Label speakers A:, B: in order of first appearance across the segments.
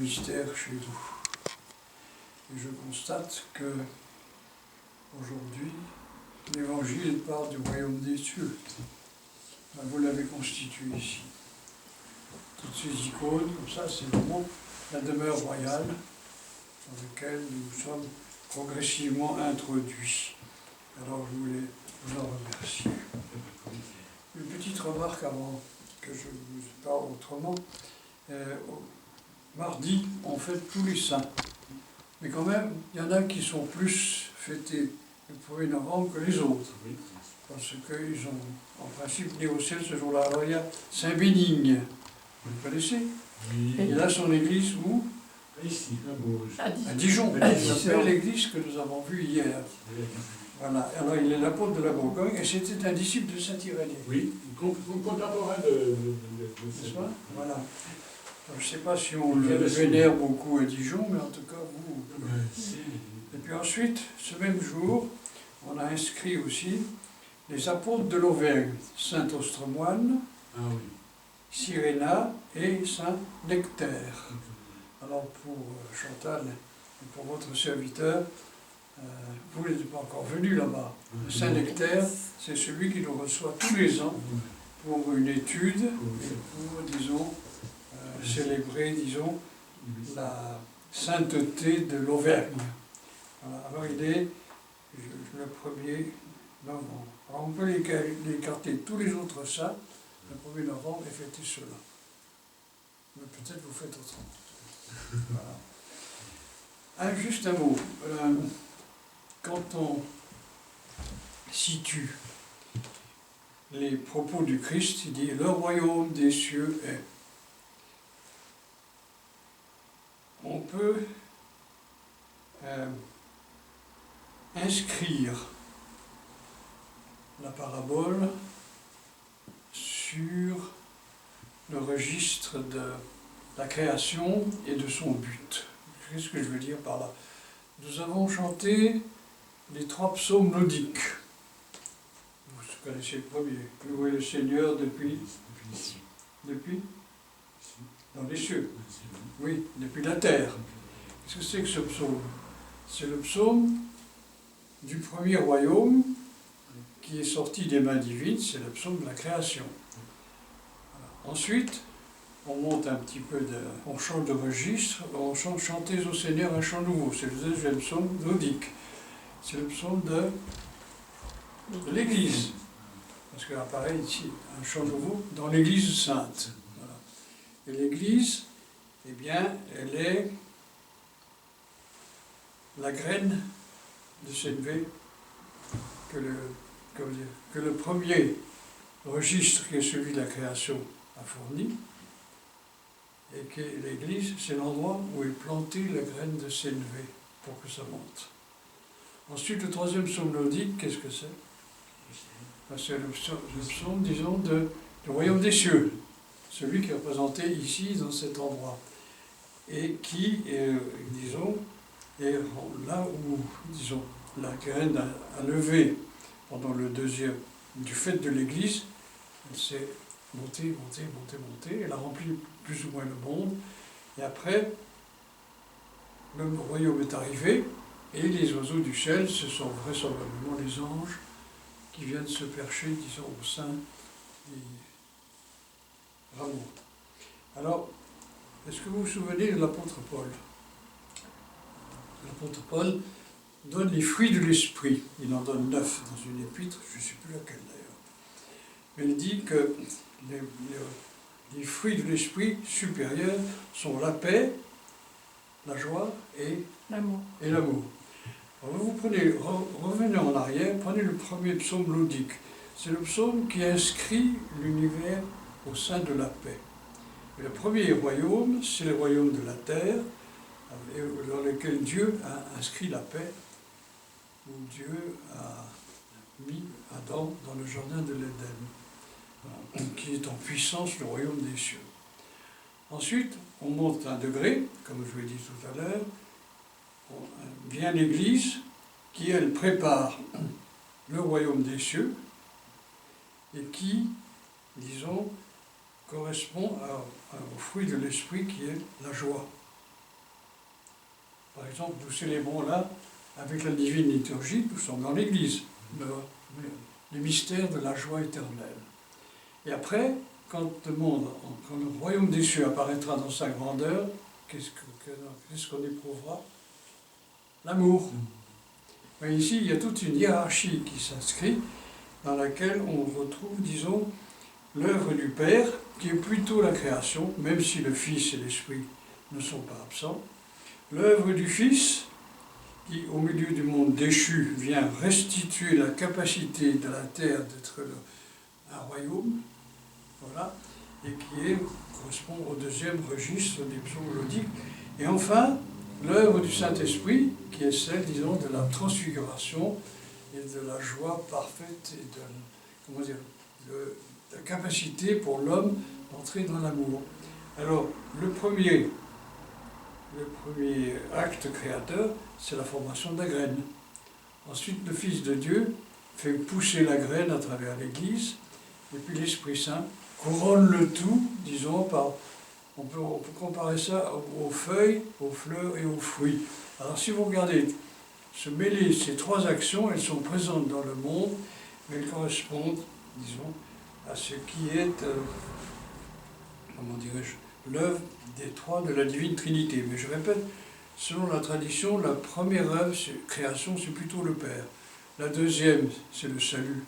A: mystère chez nous. Et je constate que aujourd'hui, l'Évangile parle du royaume des cieux. Vous l'avez constitué ici. Toutes ces icônes, comme ça, c'est vraiment la demeure royale dans laquelle nous sommes progressivement introduits. Alors je voulais vous en remercier. Une petite remarque avant que je vous parle autrement. Mardi, on fête tous les saints. Mais quand même, il y en a qui sont plus fêtés le 1er novembre que les autres. Parce qu'ils ont, en principe, né au ciel ce jour-là. Alors il y a Saint Bénigne, vous le connaissez?
B: Oui.
A: Il a son église où?
B: Ici, à Bourges.
A: À Dijon. C'est l'église que nous avons vue hier. Voilà. Alors il est l'apôtre de la Bourgogne et c'était un disciple de Saint Irénée.
B: Oui, contemporain de
A: N'est-ce pas? Voilà. Alors, je ne sais pas si on le vénère beaucoup à Dijon, mais en tout cas, vous. Et puis ensuite, ce même jour, on a inscrit aussi les apôtres de l'Auvergne, Saint Ostremoine, Cyréna et Saint Nectaire. Alors pour Chantal et pour votre serviteur, vous n'êtes pas encore venu là-bas. Saint Nectaire, c'est celui qui nous reçoit tous les ans pour une étude et pour, disons, célébrer, disons, la sainteté de l'Auvergne. Voilà. Alors il est le 1er novembre. Alors on peut l'écarter tous les autres saints, le 1er novembre, et fêter cela. Mais peut-être vous faites autrement. Voilà. Juste un mot. Quand on situe les propos du Christ, il dit « Le royaume des cieux est ». On peut inscrire la parabole sur le registre de la création et de son but. Qu'est-ce que je veux dire par là? Nous avons chanté les 3 psaumes naudiques. Vous connaissez le premier. Louez le Seigneur depuis dans les cieux. Oui, depuis la terre. Qu'est-ce que c'est que ce psaume? C'est le psaume du premier royaume qui est sorti des mains divines, c'est le psaume de la création. Voilà. Ensuite, on monte un petit peu, on change de registre, on chante « Chantez au Seigneur un chant nouveau », c'est le 2e psaume naudique. C'est le psaume de l'Église. Parce qu'il apparaît ici un chant nouveau dans l'Église sainte. Voilà. Et l'Église, eh bien, elle est la graine de CNV que le premier registre qui est celui de la création a fourni, et que l'Église, c'est l'endroit où est plantée la graine de CNV pour que ça monte. Ensuite, le 3e psaume naudique, qu'est-ce que c'est? C'est le psaume, disons, du royaume des cieux, celui qui est représenté ici, dans cet endroit, et qui, disons, est là où, disons, la graine a levé pendant le 2e, du fait de l'Église, elle s'est montée, elle a rempli plus ou moins le monde, et après, le royaume est arrivé, et les oiseaux du ciel, ce sont vraisemblablement les anges qui viennent se percher, disons, au sein des rameaux. Alors, est-ce que vous vous souvenez de l'apôtre Paul? L'apôtre Paul donne les fruits de l'esprit. Il en donne 9 dans une épître, je ne sais plus laquelle d'ailleurs. Mais il dit que les fruits de l'esprit supérieurs sont la paix, la joie et l'amour. Alors vous prenez, revenez en arrière, prenez le premier psaume naudique. C'est le psaume qui inscrit l'univers au sein de la paix. Et le premier royaume, c'est le royaume de la terre, dans lequel Dieu a inscrit la paix, où Dieu a mis Adam dans le jardin de l'Éden, qui est en puissance le royaume des cieux. Ensuite, on monte un degré, comme je vous l'ai dit tout à l'heure, vient l'Église qui, elle, prépare le royaume des cieux et qui, disons, correspond au fruit de l'esprit qui est la joie. Par exemple, nous célébrons là, avec la divine liturgie, nous sommes dans l'Église, les mystères de la joie éternelle. Et après, quand le royaume des cieux apparaîtra dans sa grandeur, qu'est-ce qu'on éprouvera? L'amour. Mais ici, il y a toute une hiérarchie qui s'inscrit, dans laquelle on retrouve, disons, l'œuvre du Père, qui est plutôt la création, même si le Fils et l'Esprit ne sont pas absents. L'œuvre du Fils, qui, au milieu du monde déchu, vient restituer la capacité de la terre d'être un royaume, voilà, et qui correspond au deuxième registre des psaumes mélodiques. Et enfin, l'œuvre du Saint-Esprit, qui est celle, disons, de la transfiguration et de la joie parfaite et de la capacité pour l'homme d'entrer dans l'amour. Alors, le premier acte créateur, c'est la formation de la graine. Ensuite, le Fils de Dieu fait pousser la graine à travers l'Église, et puis l'Esprit Saint couronne le tout, disons, par... On peut comparer ça aux feuilles, aux fleurs et aux fruits. Alors si vous regardez se mêler ces trois actions, elles sont présentes dans le monde, mais elles correspondent, disons, à ce qui est, comment dirais-je, l'œuvre des trois de la divine Trinité. Mais je répète, selon la tradition, la première œuvre, création, c'est plutôt le Père. La deuxième, c'est le salut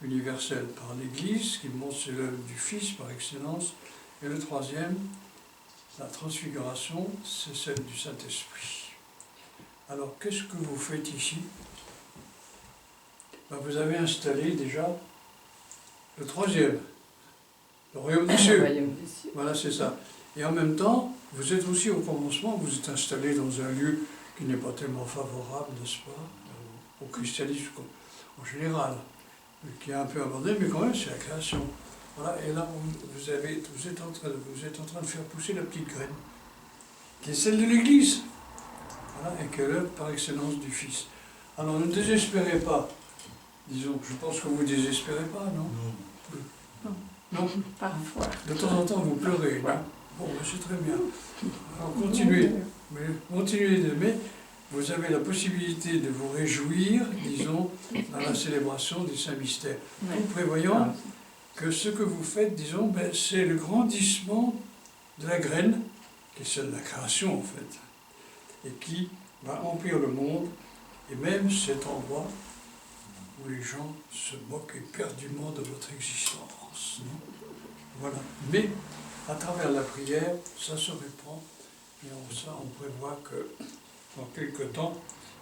A: universel par l'Église, qui montre c'est l'œuvre du Fils par excellence. Et le troisième, la transfiguration, c'est celle du Saint-Esprit. Alors, qu'est-ce que vous faites ici? Ben, vous avez installé déjà le troisième, le royaume des cieux. Voilà, c'est ça. Et en même temps, vous êtes aussi au commencement, vous êtes installé dans un lieu qui n'est pas tellement favorable, n'est-ce pas, au christianisme en général, qui est un peu abandonné, mais quand même, c'est la création. Voilà, et là, vous êtes en train de faire pousser la petite graine, qui est celle de l'Église, voilà, et qui est l'œuvre par excellence du Fils. Alors ne désespérez pas, disons, je pense que vous ne désespérez pas, non?
C: Non.
A: Non.
C: Parfois.
A: De temps en temps, vous pleurez, non? Bon, ben, c'est très bien. Alors continuez d'aimer. Vous avez la possibilité de vous réjouir, disons, dans la célébration des saints mystères. Tout prévoyant que ce que vous faites, disons, ben, c'est le grandissement de la graine, qui est celle de la création en fait, et qui va emplir le monde, et même cet endroit où les gens se moquent éperdument de votre existence. Voilà. Mais à travers la prière, ça se répand, et on prévoit que dans quelque temps,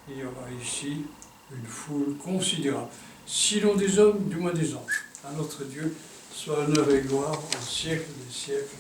A: il y aura ici une foule considérable. Sinon des hommes, du moins des anges. À notre Dieu, soit honneur et gloire au siècle des siècles.